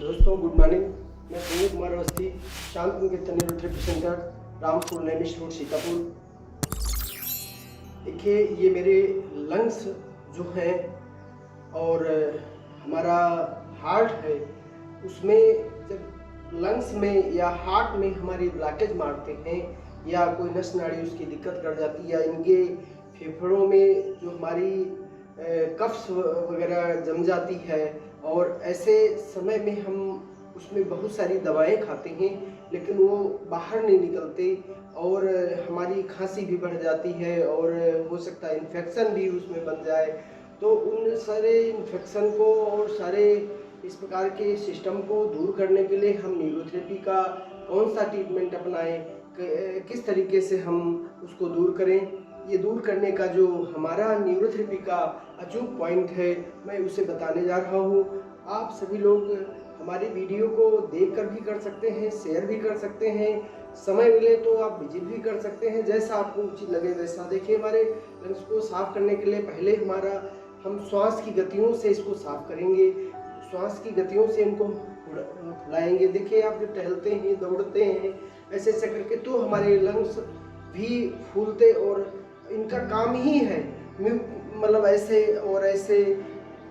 दोस्तों good morning. मैं Sanjay Kumar Awasthi, Shant Niketan neurotherapy centre, Rampur Naimish road, Sitapur. देखिए, ये मेरे लंग्स जो हैं और हमारा हार्ट है, उसमें जब लंग्स में या हार्ट में हमारी ब्लॉकेज मारते हैं या कोई नस नाड़ी उसकी दिक्कत कर जाती है या इनके फेफड़ों में जो हमारी कफ्स वगैरह जम जाती है और ऐसे समय में हम उसमें बहुत सारी दवाएं खाते हैं लेकिन वो बाहर नहीं निकलते और हमारी खांसी भी बढ़ जाती है और हो सकता है इन्फेक्शन भी उसमें बन जाए। तो उन सारे इन्फेक्शन को और सारे इस प्रकार के सिस्टम को दूर करने के लिए हम न्यूरोथेरेपी का कौन सा ट्रीटमेंट अपनाएं, किस तरीके से हम उसको दूर करें, ये दूर करने का जो हमारा न्यूरोथेरेपी का अचूक पॉइंट है, मैं उसे बताने जा रहा हूँ। आप सभी लोग हमारी वीडियो को देखकर भी कर सकते हैं, शेयर भी कर सकते हैं, समय मिले तो आप विजिट भी कर सकते हैं, जैसा आपको उचित लगे वैसा। देखिए, हमारे लंग्स को साफ करने के लिए पहले हम श्वास की गतियों से इसको साफ करेंगे, श्वास की गतियों से इनको फुलाएंगे। देखिए, आप जो टहलते हैं, दौड़ते हैं, ऐसे ऐसे करके तो हमारे लंग्स भी फूलते और इनका काम ही है मतलब ऐसे और ऐसे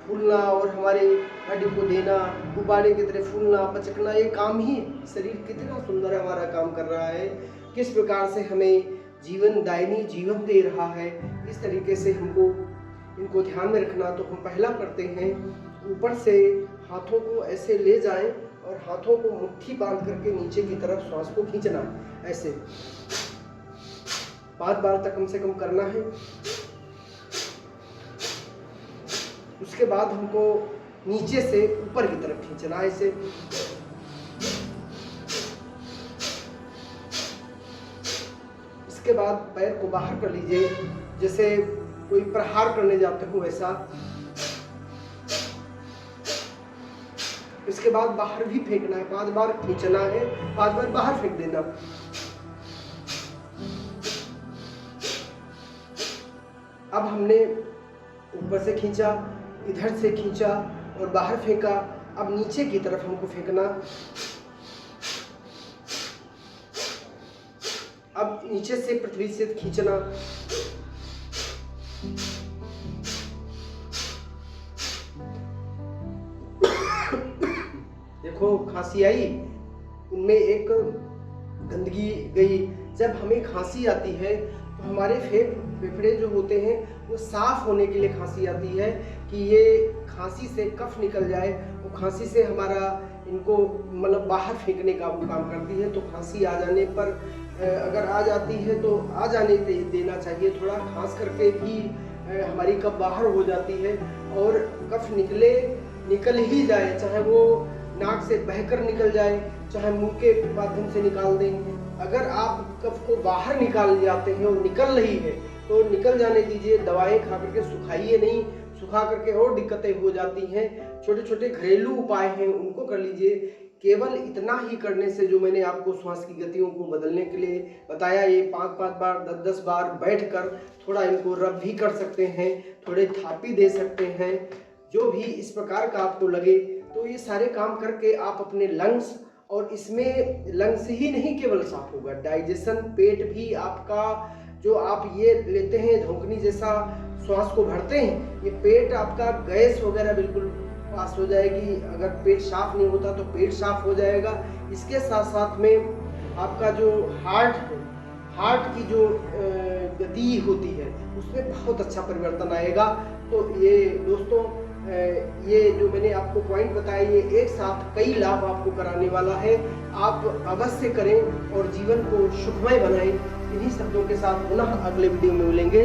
फूलना और हमारे हड्डी को देना, गुब्बारे की तरह फूलना, पचकना, ये काम ही शरीर कितना सुंदर हमारा काम कर रहा है, किस प्रकार से हमें जीवनदायिनी जीवन दे रहा है, इस तरीके से हमको इनको ध्यान में रखना। तो हम पहला करते हैं, ऊपर से हाथों को ऐसे ले जाएं और हाथों को मुट्ठी बांध करके नीचे की तरफ श्वास को खींचना, ऐसे 5 बार तक कम से कम करना है। उसके बाद हमको नीचे से ऊपर की तरफ खींचना है, ऐसे। इसके बाद पैर को बाहर कर लीजिए, जैसे कोई प्रहार करने जाते हो वैसा। इसके बाद बाहर भी फेंकना है, 5 बार खींचना है, 5 बार बाहर फेंक देना। अब हमने ऊपर से खींचा, इधर से खींचा और बाहर फेंका। अब नीचे की तरफ हमको फेंकना। अब नीचे से पृथ्वी से खींचना। देखो, खांसी आई, उनमें एक गंदगी गई। जब हमें खांसी आती है तो हमारे फेफड़े जो होते हैं वो साफ होने के लिए खांसी आती है कि ये खांसी से कफ निकल जाए। वो खांसी से हमारा इनको मतलब बाहर फेंकने का वो काम करती है। तो खांसी आ जाने पर अगर आ जाती है तो आ जाने देना चाहिए। थोड़ा खांस करके भी हमारी कफ बाहर हो जाती है और कफ निकल ही जाए, चाहे वो नाक से बहकर निकल जाए, चाहे मुंह के माध्यम से निकाल दें। अगर आप कफ को बाहर निकाल जाते हैं और निकल रही है तो निकल जाने दीजिए, दवाएं खा करके सुखाइए नहीं, सुखा करके और दिक्कतें हो जाती हैं। छोटे छोटे घरेलू उपाय हैं, उनको कर लीजिए। केवल इतना ही करने से, जो मैंने आपको श्वास की गतियों को बदलने के लिए बताया, ये 5-5 बार 10-10 बार बैठकर थोड़ा इनको रब भी कर सकते हैं, थोड़े थापी दे सकते हैं, जो भी इस प्रकार का आपको लगे। तो ये सारे काम करके आप अपने लंग्स, और इसमें लंग्स ही नहीं केवल साफ होगा, डाइजेशन, पेट भी आपका, जो आप ये लेते हैं धोखनी जैसा श्वास को भरते हैं, ये पेट आपका गैस वगैरह बिल्कुल पास हो जाएगी। अगर पेट साफ नहीं होता तो पेट साफ हो जाएगा। इसके साथ साथ में आपका जो हार्ट की जो गति होती है उसमें बहुत अच्छा परिवर्तन आएगा। तो ये दोस्तों, ये जो मैंने आपको पॉइंट बताया, ये एक साथ कई लाभ आपको कराने वाला है। आप अवश्य करें और जीवन को सुखमय बनाएं। इन्हीं शब्दों के साथ पुनः अगले वीडियो में मिलेंगे।